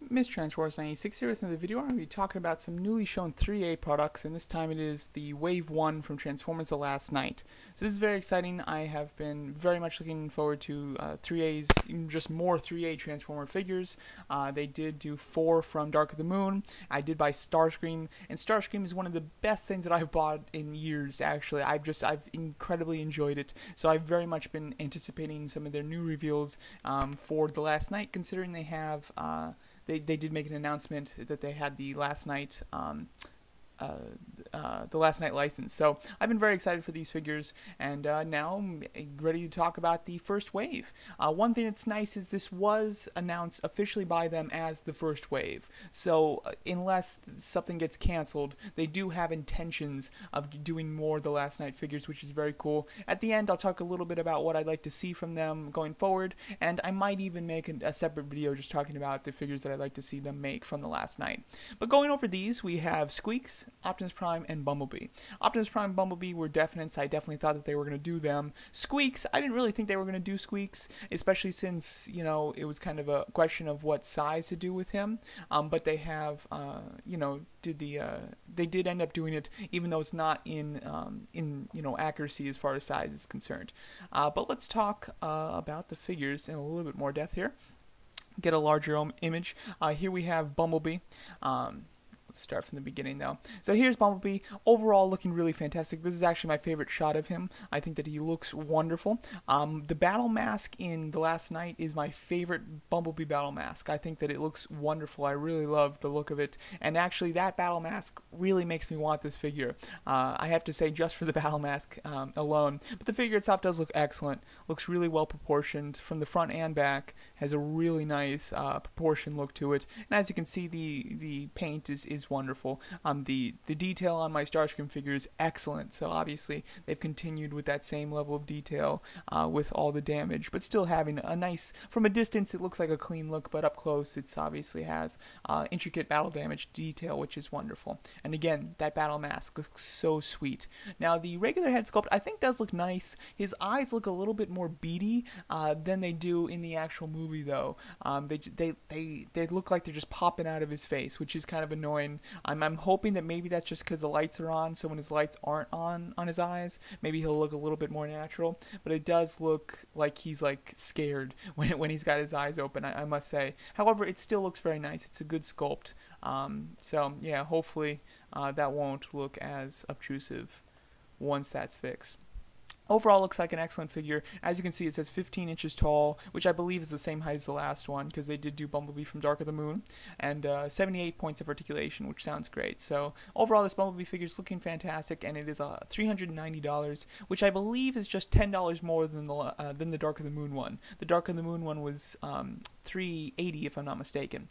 Miss Transformers 96 here with another video. I'm going to be talking about some newly shown 3A products, and this time it is the Wave 1 from Transformers The Last Night. So this is very exciting. I have been very much looking forward to 3A's, just more 3A Transformer figures. They did do 4 from Dark of the Moon. I did buy Starscream, and Starscream is one of the best things that I've bought in years, actually. I've incredibly enjoyed it. So I've very much been anticipating some of their new reveals for The Last Night, considering they have... They did make an announcement that they had the Last Night license. So I've been very excited for these figures, and now I'm ready to talk about the first wave. One thing that's nice is this was announced officially by them as the first wave. So unless something gets canceled, they do have intentions of doing more The Last Night figures, which is very cool. At the end, I'll talk a little bit about what I'd like to see from them going forward, and I might even make a separate video just talking about the figures that I'd like to see them make from The Last Night. But going over these, we have Sqweeks, Optimus Prime, and Bumblebee. Optimus Prime and Bumblebee were definites. I definitely thought that they were going to do them. Sqweeks, I didn't really think they were going to do Sqweeks, especially since, you know, it was kind of a question of what size to do with him. But they have, you know, they did end up doing it, even though it's not in accuracy as far as size is concerned. But let's talk about the figures in a little bit more depth here. Get a larger image. Here we have Bumblebee. Let's start from the beginning though. So here's Bumblebee, overall looking really fantastic. This is actually my favorite shot of him. I think that he looks wonderful. The battle mask in The Last Night is my favorite Bumblebee battle mask. I think that it looks wonderful. I really love the look of it, and actually that battle mask really makes me want this figure. I have to say, just for the battle mask alone. But the figure itself does look excellent. Looks really well proportioned from the front and back. Has a really nice proportion look to it, and as you can see, the paint is wonderful. The detail on my Starscream figure is excellent, so obviously they've continued with that same level of detail with all the damage, but still having a nice, from a distance it looks like a clean look, but up close it obviously has intricate battle damage detail, which is wonderful. And again, that battle mask looks so sweet. Now the regular head sculpt I think does look nice. His eyes look a little bit more beady than they do in the actual movie though. They look like they're just popping out of his face, which is kind of annoying. I'm hoping that maybe that's just because the lights are on, so when his lights aren't on his eyes, maybe he'll look a little bit more natural. But it does look like he's like scared when he's got his eyes open, I must say. However, it still looks very nice. It's a good sculpt. So yeah, hopefully that won't look as obtrusive once that's fixed. Overall, looks like an excellent figure. As you can see, it says 15 inches tall, which I believe is the same height as the last one, because they did do Bumblebee from Dark of the Moon, and 78 points of articulation, which sounds great. So overall, this Bumblebee figure is looking fantastic, and it is $390, which I believe is just $10 more than the Dark of the Moon one. The Dark of the Moon one was $380, if I'm not mistaken.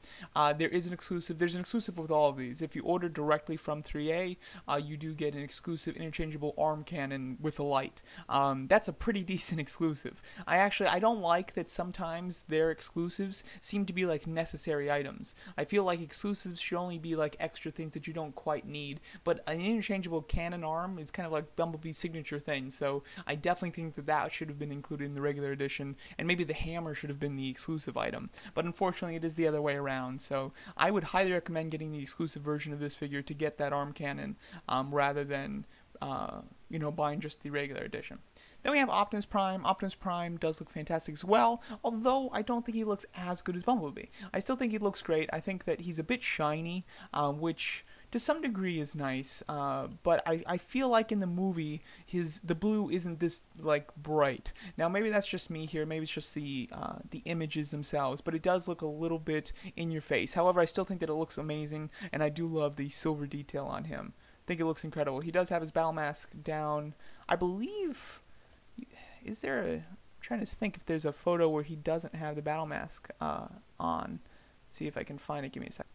There's an exclusive with all of these. If you order directly from 3A, you do get an exclusive interchangeable arm cannon with a light. That's a pretty decent exclusive. I don't like that sometimes their exclusives seem to be like necessary items. I feel like exclusives should only be like extra things that you don't quite need, but an interchangeable cannon arm is kind of like Bumblebee's signature thing, so I definitely think that that should have been included in the regular edition, and maybe the hammer should have been the exclusive item. But unfortunately, it is the other way around, so I would highly recommend getting the exclusive version of this figure to get that arm cannon, rather than buying just the regular edition. Then we have Optimus Prime. Optimus Prime does look fantastic as well, although I don't think he looks as good as Bumblebee. I still think he looks great. I think that he's a bit shiny, which to some degree is nice, but I feel like in the movie the blue isn't this like bright. Now maybe that's just me here, maybe it's just the images themselves, but it does look a little bit in your face. However, I still think that it looks amazing, and I do love the silver detail on him. I think it looks incredible. He does have his battle mask down, I believe. Is there I'm trying to think if there's a photo where he doesn't have the battle mask on. See if I can find it. Give me a sec.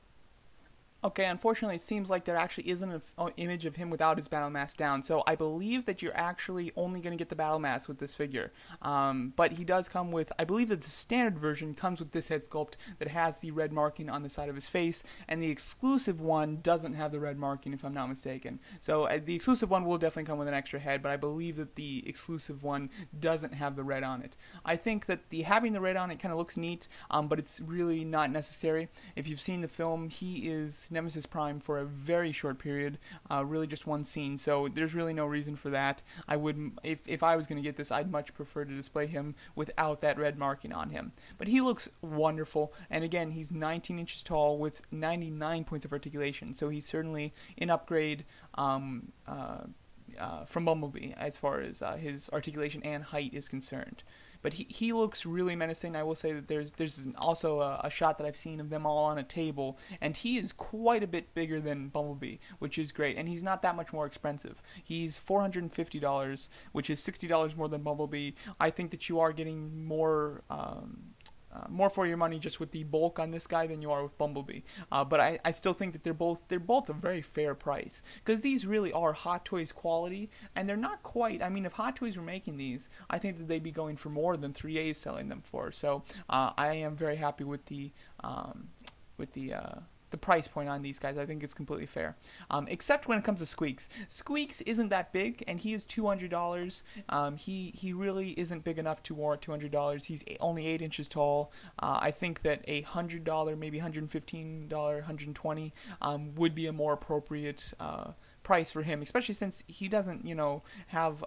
Okay, unfortunately, it seems like there actually isn't an image of him without his battle mask down. So I believe that you're actually only going to get the battle mask with this figure. But he does come with, I believe that the standard version comes with this head sculpt that has the red marking on the side of his face, and the exclusive one doesn't have the red marking, if I'm not mistaken. So the exclusive one will definitely come with an extra head, but I believe that the exclusive one doesn't have the red on it. I think that having the red on it kind of looks neat, but it's really not necessary. If you've seen the film, he is Nemesis Prime for a very short period, really just one scene, so there's really no reason for that. I would, if I was going to get this, I'd much prefer to display him without that red marking on him. But he looks wonderful, and again, he's 19 inches tall with 99 points of articulation, so he's certainly an upgrade from Bumblebee as far as his articulation and height is concerned. But he looks really menacing. I will say that there's also a shot that I've seen of them all on a table, and he is quite a bit bigger than Bumblebee, which is great. And he's not that much more expensive. He's $450, which is $60 more than Bumblebee. I think that you are getting more for your money just with the bulk on this guy than you are with Bumblebee. But I still think that they're both a very fair price, because these really are Hot Toys quality, and they're not quite. I mean, if Hot Toys were making these, I think that they'd be going for more than 3A is selling them for. So I am very happy with the price point on these guys. I think it's completely fair, except when it comes to Sqweeks. Sqweeks isn't that big, and he is $200. He really isn't big enough to warrant $200. He's only 8 inches tall. I think that a $100, maybe $115, $120 would be a more appropriate price for him, especially since he doesn't, have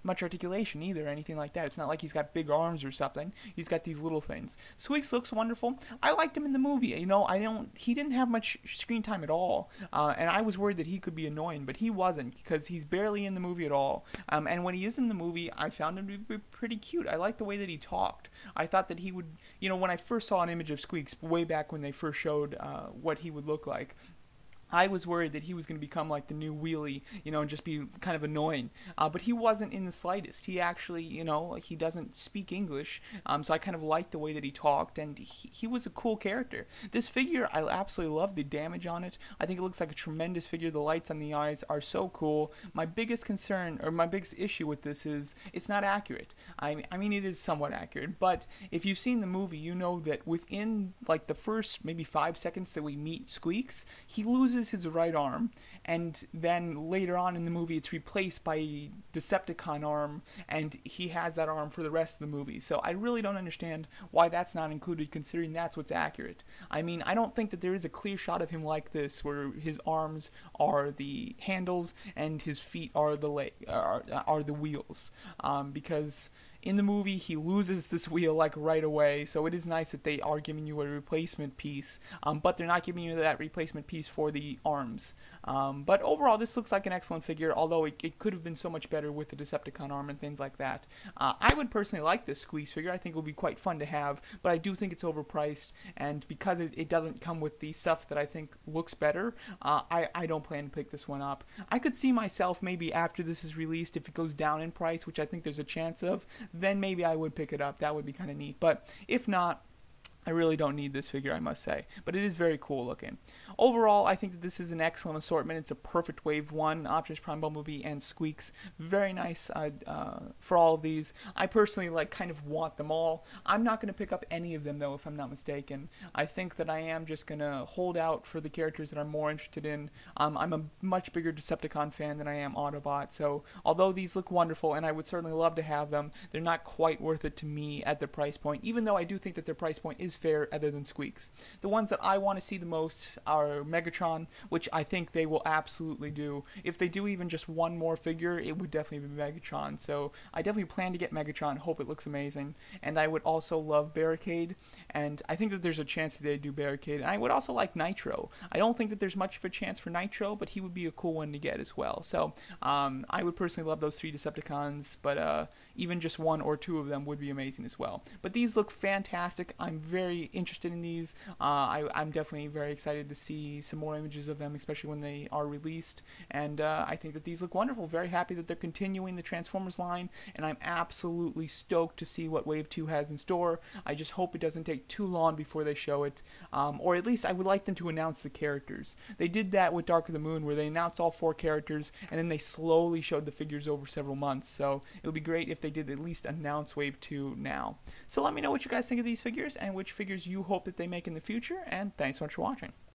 much articulation either, or anything like that. It's not like he's got big arms or something. He's got these little things. Sqweeks looks wonderful. I liked him in the movie. He didn't have much screen time at all, and I was worried that he could be annoying, but he wasn't, because he's barely in the movie at all. And when he is in the movie, I found him to be pretty cute. I liked the way that he talked. I thought that he would, when I first saw an image of Sqweeks way back when they first showed what he would look like, I was worried that he was going to become like the new Wheelie, and just be kind of annoying. But he wasn't in the slightest. He actually, he doesn't speak English, so I kind of liked the way that he talked, and he was a cool character. This figure, I absolutely love the damage on it. I think it looks like a tremendous figure. The lights on the eyes are so cool. My biggest concern, or my biggest issue with this is it's not accurate. I mean, it is somewhat accurate, but if you've seen the movie, you know that within like the first maybe 5 seconds that we meet Sqweeks, he loses his right arm, and then later on in the movie it's replaced by a Decepticon arm, and he has that arm for the rest of the movie. So I really don't understand why that's not included, considering that's what's accurate. I mean, I don't think that there is a clear shot of him like this where his arms are the handles and his feet are the wheels, because in the movie, he loses this wheel like right away, so it is nice that they are giving you a replacement piece, but they're not giving you that replacement piece for the arms. But overall, this looks like an excellent figure, although it could have been so much better with the Decepticon arm and things like that. I would personally like this Sqweeks figure. I think it would be quite fun to have, but I do think it's overpriced, and because it doesn't come with the stuff that I think looks better, I don't plan to pick this one up. I could see myself maybe after this is released, if it goes down in price, which I think there's a chance of, then maybe I would pick it up. That would be kind of neat. But if not, I really don't need this figure, I must say, but it is very cool looking. Overall, I think that this is an excellent assortment. It's a perfect Wave 1, Optimus Prime, Bumblebee, and Sqweeks. Very nice for all of these. I personally kind of want them all. I'm not going to pick up any of them, though, if I'm not mistaken. I think that I am just going to hold out for the characters that I'm more interested in. I'm a much bigger Decepticon fan than I am Autobot, so although these look wonderful, and I would certainly love to have them, they're not quite worth it to me at their price point, even though I do think that their price point is fair other than Sqweeks. The ones that I want to see the most are Megatron, which I think they will absolutely do. If they do even just one more figure, it would definitely be Megatron. So I definitely plan to get Megatron, hope it looks amazing. And I would also love Barricade, and I think that there's a chance that they do Barricade. And I would also like Nitro. I don't think that there's much of a chance for Nitro, but he would be a cool one to get as well. So I would personally love those 3 Decepticons, but even just one or two of them would be amazing as well. But these look fantastic. I'm very interested in these. I'm definitely very excited to see some more images of them, especially when they are released. And I think that these look wonderful. Very happy that they're continuing the Transformers line, and I'm absolutely stoked to see what Wave 2 has in store. I just hope it doesn't take too long before they show it, or at least I would like them to announce the characters. They did that with Dark of the Moon, where they announced all 4 characters, and then they slowly showed the figures over several months. So it would be great if they did at least announce Wave 2 now. So let me know what you guys think of these figures, and which figures you hope that they make in the future, and thanks so much for watching.